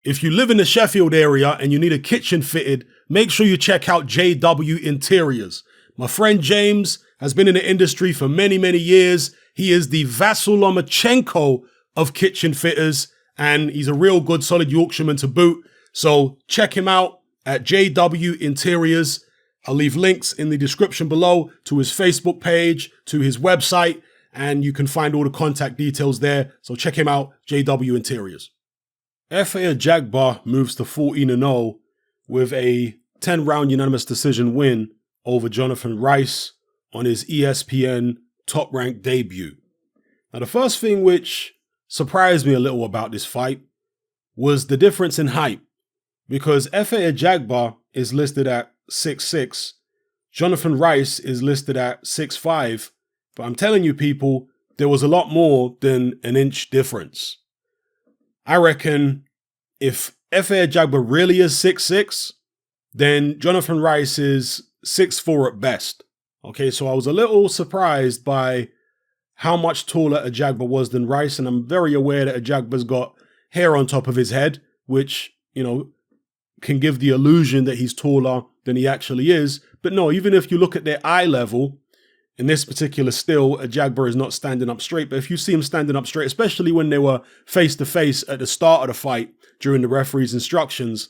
if you live in the Sheffield area and you need a kitchen fitted, make sure you check out JW Interiors. My friend James has been in the industry for many, many years. He is the Vasyl Lomachenko of kitchen fitters, and he's a real good, solid Yorkshireman to boot. So check him out at JW Interiors. I'll leave links in the description below to his Facebook page, to his website, and you can find all the contact details there. So check him out, JW Interiors. Efe Ajagba moves to 14-0 with a 10-round unanimous decision win over Jonathan Rice on his ESPN top-ranked debut. Now, the first thing which surprised me a little about this fight was the difference in height, because Efe Ajagba is listed at 6'6", Jonathan Rice is listed at 6'5", but I'm telling you people, there was a lot more than an inch difference. I reckon if Efe Ajagba really is 6'6", then Jonathan Rice is 6'4" at best. Okay, so I was a little surprised by how much taller Ajagba was than Rice, and I'm very aware that Ajagba's got hair on top of his head, which, you know, can give the illusion that he's taller than he actually is. But no, even if you look at their eye level, in this particular still, Ajagba is not standing up straight. But if you see him standing up straight, especially when they were face-to-face at the start of the fight during the referee's instructions,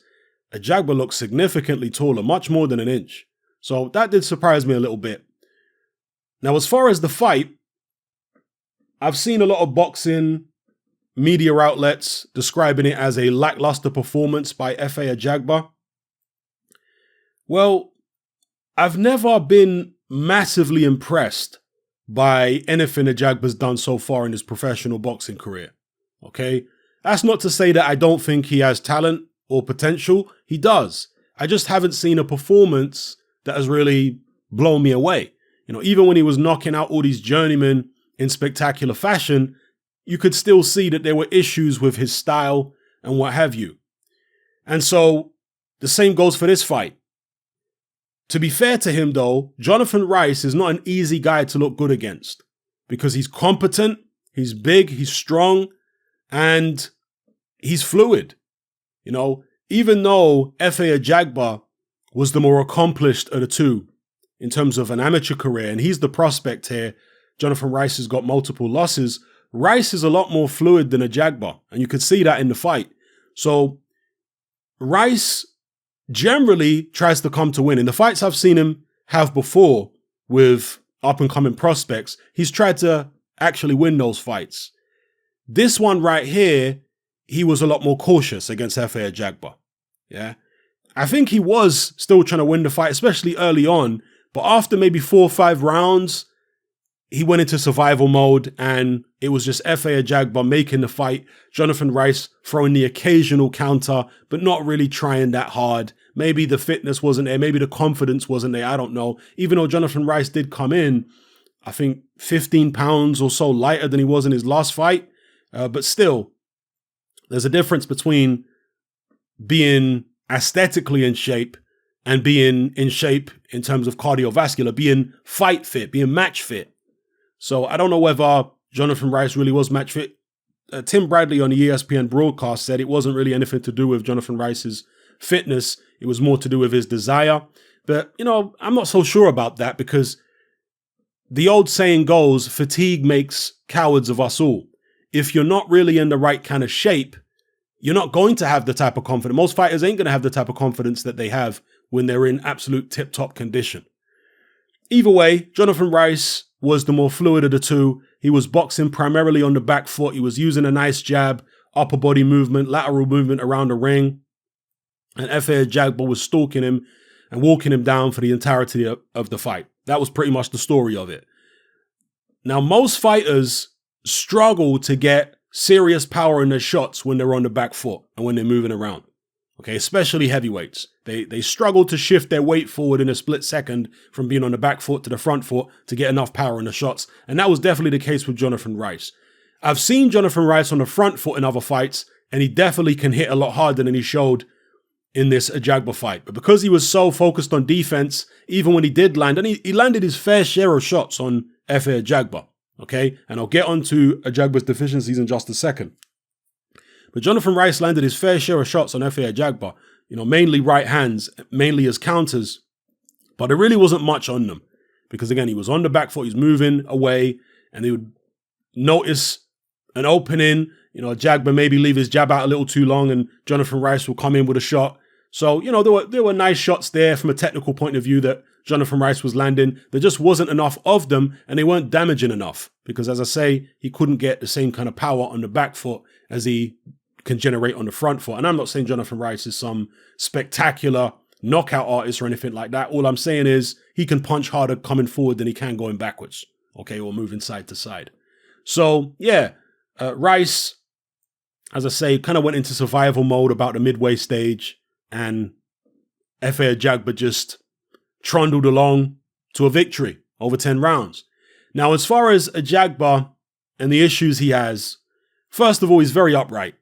Ajagba looks significantly taller, much more than an inch. So that did surprise me a little bit. Now, as far as the fight, I've seen a lot of boxing media outlets describing it as a lackluster performance by Efe Ajagba. Well, I've never been massively impressed by anything Ajagba's done so far in his professional boxing career. Okay? That's not to say that I don't think he has talent or potential. He does. I just haven't seen a performance that has really blown me away. You know, even when he was knocking out all these journeymen in spectacular fashion, you could still see that there were issues with his style and what have you. And so the same goes for this fight. To be fair to him though, Jonathan Rice is not an easy guy to look good against because he's competent, he's big, he's strong, and he's fluid. You know, even though Efe Ajagba was the more accomplished of the two in terms of an amateur career, and he's the prospect here, Jonathan Rice has got multiple losses. Rice is a lot more fluid than Ajagba, and you could see that in the fight. So Rice generally tries to come to win. In the fights I've seen him have before with up-and-coming prospects, he's tried to actually win those fights. This one right here, he was a lot more cautious against Efe Ajagba. Yeah, I think he was still trying to win the fight, especially early on, but after maybe 4 or 5 rounds, he went into survival mode, and it was just Efe Ajagba making the fight, Jonathan Rice throwing the occasional counter, but not really trying that hard. Maybe the fitness wasn't there, maybe the confidence wasn't there, I don't know. Even though Jonathan Rice did come in, I think 15 pounds or so lighter than he was in his last fight, but still, there's a difference between being aesthetically in shape and being in shape in terms of cardiovascular, being fight fit, being match fit. So I don't know whether Jonathan Rice really was match fit. Tim Bradley on the ESPN broadcast said it wasn't really anything to do with Jonathan Rice's fitness. It was more to do with his desire. But, you know, I'm not so sure about that because the old saying goes, fatigue makes cowards of us all. If you're not really in the right kind of shape, you're not going to have the type of confidence. Most fighters ain't going to have the type of confidence that they have when they're in absolute tip-top condition. Either way, Jonathan Rice was the more fluid of the two. He was boxing primarily on the back foot. He was using a nice jab, upper body movement, lateral movement around the ring. And Efe Ajagba was stalking him and walking him down for the entirety of the fight. That was pretty much the story of it. Now, most fighters struggle to get serious power in their shots when they're on the back foot and when they're moving around. Okay, especially heavyweights. They struggle to shift their weight forward in a split second from being on the back foot to the front foot to get enough power in the shots. And that was definitely the case with Jonathan Rice. I've seen Jonathan Rice on the front foot in other fights, and he definitely can hit a lot harder than he showed in this Ajagba fight. But because he was so focused on defense, even when he did land, and he landed his fair share of shots on Efe Ajagba. Okay, and I'll get onto Ajagba's deficiencies in just a second. But Jonathan Rice landed his fair share of shots on Efe Ajagba, mainly right hands, mainly as counters. But there really wasn't much on them. Because again, he was on the back foot, he's moving away, and he would notice an opening. Ajagba maybe leave his jab out a little too long, and Jonathan Rice will come in with a shot. So, there were nice shots there from a technical point of view that Jonathan Rice was landing. There just wasn't enough of them, and they weren't damaging enough. Because as I say, he couldn't get the same kind of power on the back foot as he can generate on the front foot. And I'm not saying Jonathan Rice is some spectacular knockout artist or anything like that. All I'm saying is he can punch harder coming forward than he can going backwards, okay, or moving side to side. So, yeah, Rice, as I say, kind of went into survival mode about the midway stage, and Efe Ajagba just trundled along to a victory over 10 rounds. Now, as far as Ajagba and the issues he has, first of all, he's very upright.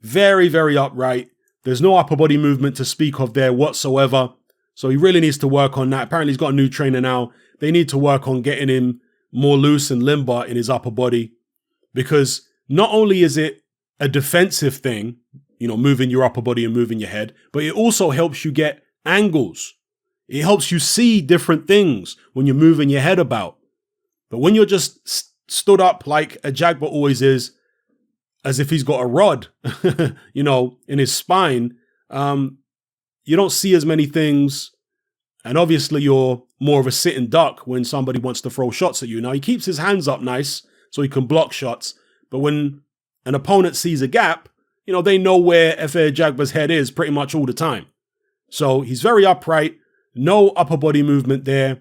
Very, very upright. There's no upper body movement to speak of there whatsoever. So he really needs to work on that. Apparently he's got a new trainer now. They need to work on getting him more loose and limber in his upper body. Because not only is it a defensive thing, moving your upper body and moving your head, but it also helps you get angles. It helps you see different things when you're moving your head about. But when you're just stood up like Ajagba always is, as if he's got a rod, in his spine, you don't see as many things. And obviously you're more of a sitting duck when somebody wants to throw shots at you. Now he keeps his hands up nice so he can block shots. But when an opponent sees a gap, they know where Efe Ajagba's head is pretty much all the time. So he's very upright, no upper body movement there.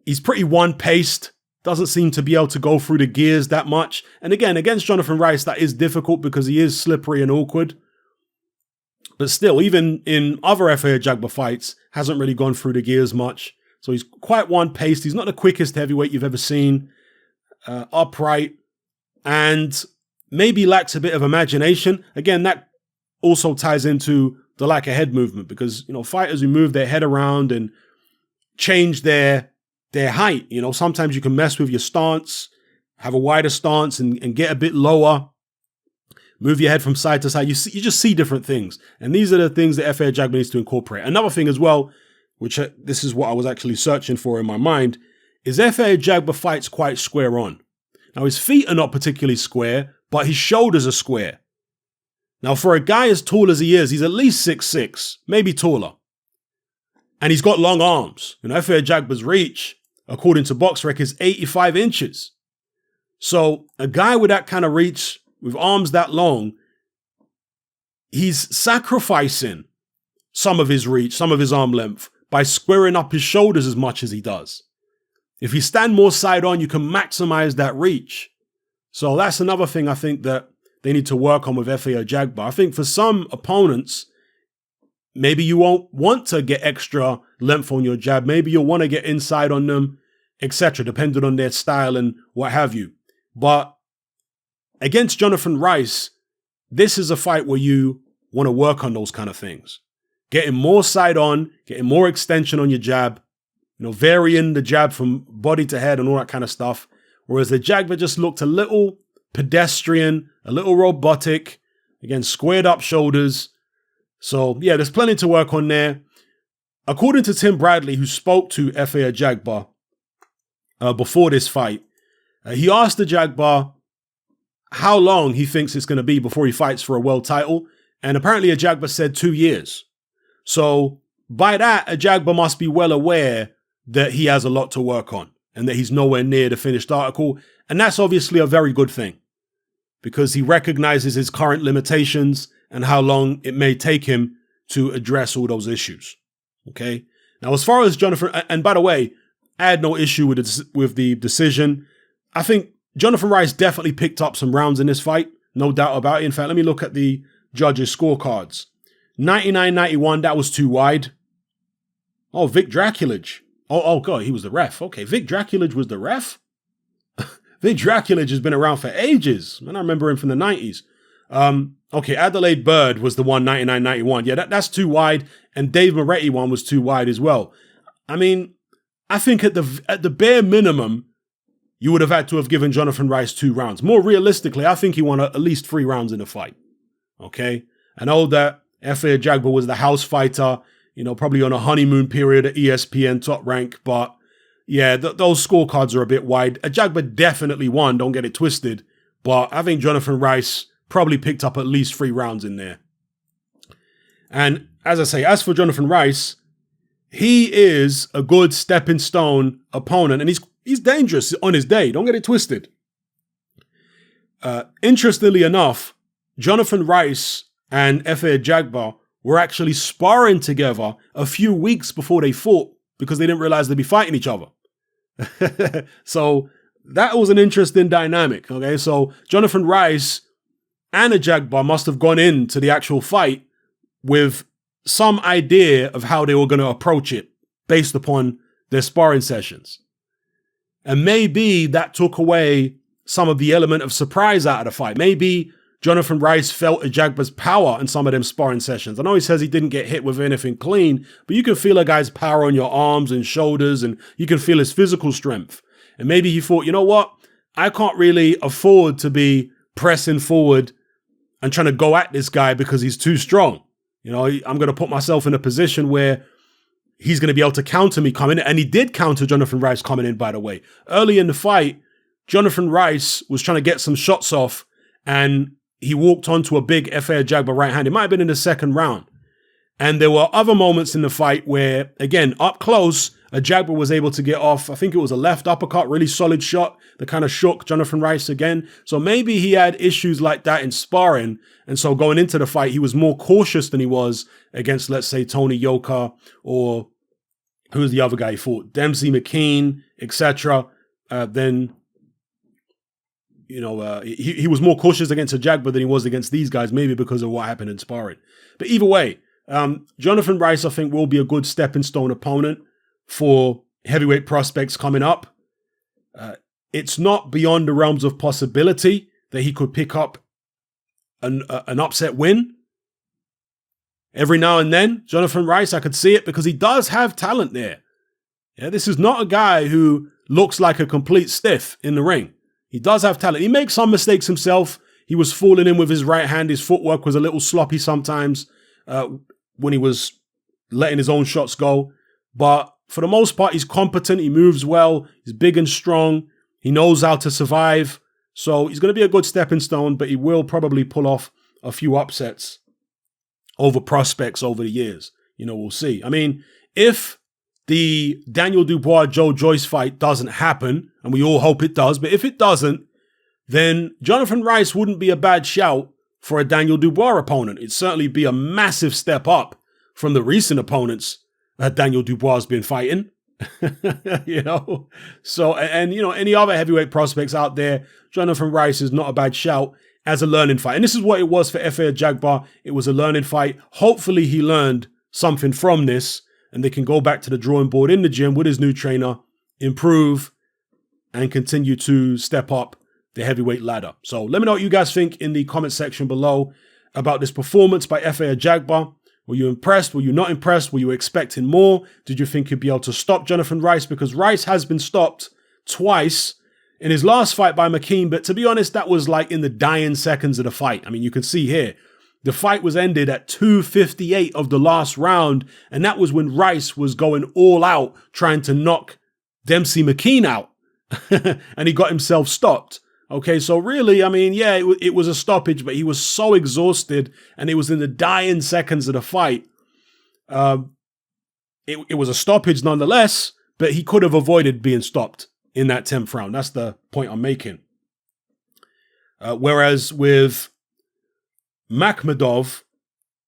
He's pretty one-paced. Doesn't seem to be able to go through the gears that much. And again, against Jonathan Rice, that is difficult because he is slippery and awkward. But still, even in other Efe Ajagba fights, hasn't really gone through the gears much. So he's quite one-paced. He's not the quickest heavyweight you've ever seen. Upright. And maybe lacks a bit of imagination. Again, that also ties into the lack of head movement because, fighters who move their head around and change their height, sometimes you can mess with your stance, have a wider stance and get a bit lower, move your head from side to side. You just see different things. And these are the things that Efe Ajagba needs to incorporate. Another thing as well, which this is what I was actually searching for in my mind, is Efe Ajagba fights quite square on. Now, his feet are not particularly square, but his shoulders are square. Now, for a guy as tall as he is, he's at least 6'6", maybe taller. And he's got long arms. Efe Ajagba's reach, according to BoxRec, is 85 inches. So a guy with that kind of reach, with arms that long, he's sacrificing some of his reach, some of his arm length, by squaring up his shoulders as much as he does. If you stand more side on, you can maximize that reach. So that's another thing I think that they need to work on with Efe Ajagba. I think for some opponents, maybe you won't want to get extra length on your jab. Maybe you'll want to get inside on them, etc., depending on their style and what have you. But against Jonathan Rice, this is a fight where you want to work on those kind of things. Getting more side on, getting more extension on your jab, varying the jab from body to head and all that kind of stuff. Whereas the Ajagba just looked a little pedestrian, a little robotic, again, squared up shoulders. So yeah, there's plenty to work on there. According to Tim Bradley, who spoke to Efe Ajagba before this fight, he asked Ajagba how long he thinks it's going to be before he fights for a world title. And apparently Ajagba said 2 years. So by that, Ajagba must be well aware that he has a lot to work on and that he's nowhere near the finished article. And that's obviously a very good thing because he recognizes his current limitations and how long it may take him to address all those issues. Okay. Now, as far as Jonathan, and by the way, I had no issue with the decision. I think Jonathan Rice definitely picked up some rounds in this fight. No doubt about it. In fact, let me look at the judges' scorecards. 99-91, that was too wide. Oh, Vic Draculage. Oh, God, he was the ref. Okay, Vic Draculage was the ref? Vic Draculage has been around for ages. Man, I remember him from the 90s. Okay, Adelaide Bird was the one, 99-91. Yeah, that's too wide. And Dave Moretti one was too wide as well. I mean, I think at the bare minimum, you would have had to have given Jonathan Rice 2 rounds. More realistically, I think he won at least 3 rounds in the fight. Okay. I know that Efe Ajagba was the house fighter, probably on a honeymoon period at ESPN Top Rank, but yeah, those scorecards are a bit wide. Ajagba definitely won, don't get it twisted, but I think Jonathan Rice probably picked up at least 3 rounds in there. And as I say, as for Jonathan Rice, he is a good stepping stone opponent, and he's dangerous on his day. Don't get it twisted. Interestingly enough, Jonathan Rice and Efe Ajagba were actually sparring together a few weeks before they fought because they didn't realize they'd be fighting each other. So that was an interesting dynamic. Okay, so Jonathan Rice and Ajagba must have gone into the actual fight with some idea of how they were going to approach it based upon their sparring sessions. And maybe that took away some of the element of surprise out of the fight. Maybe Jonathan Rice felt Ajagba's power in some of them sparring sessions. I know he says he didn't get hit with anything clean, but you can feel a guy's power on your arms and shoulders, and you can feel his physical strength. And maybe he thought, you know what? I can't really afford to be pressing forward and trying to go at this guy because he's too strong. I'm going to put myself in a position where he's going to be able to counter me coming in. And he did counter Jonathan Rice coming in, by the way. Early in the fight, Jonathan Rice was trying to get some shots off, and he walked onto a big Efe Ajagba right hand. It might have been in the second round. And there were other moments in the fight where, again, up close, Ajagba was able to get off. I think it was a left uppercut, really solid shot that kind of shook Jonathan Rice again. So maybe he had issues like that in sparring. And so going into the fight, he was more cautious than he was against, let's say, Tony Yoka, or who's the other guy he fought? Dempsey McKean, etc. He was more cautious against Ajagba than he was against these guys, maybe because of what happened in sparring. But either way, Jonathan Rice, I think, will be a good stepping stone opponent for heavyweight prospects coming up. It's not beyond the realms of possibility that he could pick up an upset win. Every now and then, Jonathan Rice, I could see it because he does have talent there. Yeah, this is not a guy who looks like a complete stiff in the ring. He does have talent. He makes some mistakes himself. He was falling in with his right hand. His footwork was a little sloppy sometimes when he was letting his own shots go. But for the most part, he's competent. He moves well. He's big and strong. He knows how to survive. So he's going to be a good stepping stone, but he will probably pull off a few upsets over prospects over the years. We'll see. I mean, if the Daniel Dubois-Joe Joyce fight doesn't happen, and we all hope it does, but if it doesn't, then Jonathan Rice wouldn't be a bad shout for a Daniel Dubois opponent. It'd certainly be a massive step up from the recent opponents that Daniel Dubois has been fighting. So, and any other heavyweight prospects out there, Jonathan Rice is not a bad shout as a learning fight. And this is what it was for Efe Ajagba. It was a learning fight. Hopefully he learned something from this, and they can go back to the drawing board in the gym with his new trainer, improve, and continue to step up the heavyweight ladder. So let me know what you guys think in the comment section below about this performance by Efe Ajagba. Were you impressed? Were you not impressed? Were you expecting more? Did you think he'd be able to stop Jonathan Rice? Because Rice has been stopped twice in his last fight by McKean, but to be honest, that was like in the dying seconds of the fight. I mean, you can see here, the fight was ended at 2:58 of the last round, and that was when Rice was going all out trying to knock Dempsey McKean out, and he got himself stopped. Okay, so really, I mean, yeah, it was a stoppage, but he was so exhausted, and it was in the dying seconds of the fight. It was a stoppage nonetheless, but he could have avoided being stopped in that 10th round. That's the point I'm making. Whereas with Makhmudov,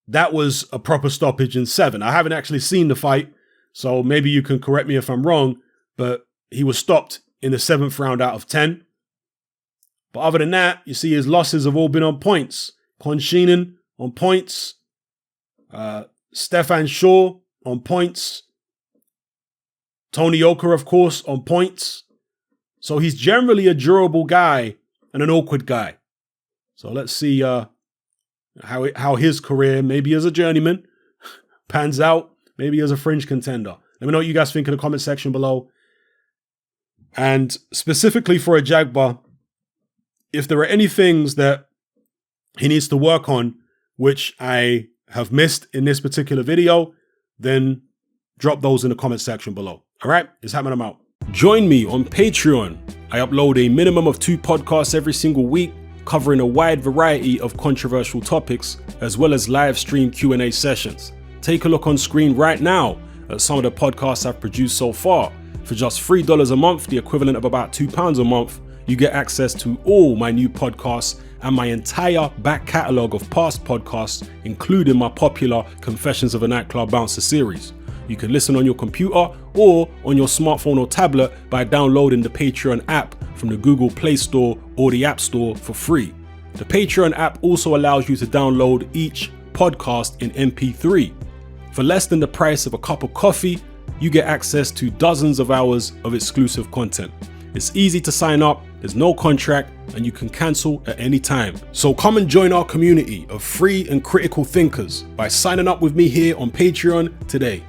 that was a proper stoppage in 7. I haven't actually seen the fight, so maybe you can correct me if I'm wrong, but he was stopped in the 7th round out of 10. But other than that, you see his losses have all been on points. Konshinen on points. Stefan Shaw on points. Tony Yoka, of course, on points. So he's generally a durable guy and an awkward guy. So let's see how his career, maybe as a journeyman, pans out. Maybe as a fringe contender. Let me know what you guys think in the comment section below. And specifically for Ajagba, if there are any things that he needs to work on which I have missed in this particular video, then drop those in the comment section below. All right, it's happening. I'm out. Join me on Patreon. I upload a minimum of 2 podcasts every single week, covering a wide variety of controversial topics, as well as live stream Q&A sessions. Take a look on screen right now at some of the podcasts I've produced so far. For just $3 a month, the equivalent of about £2 a month, you get access to all my new podcasts and my entire back catalogue of past podcasts, including my popular Confessions of a Nightclub Bouncer series. You can listen on your computer or on your smartphone or tablet by downloading the Patreon app from the Google Play Store or the App Store for free. The Patreon app also allows you to download each podcast in MP3. For less than the price of a cup of coffee, you get access to dozens of hours of exclusive content. It's easy to sign up, there's no contract, and you can cancel at any time. So come and join our community of free and critical thinkers by signing up with me here on Patreon today.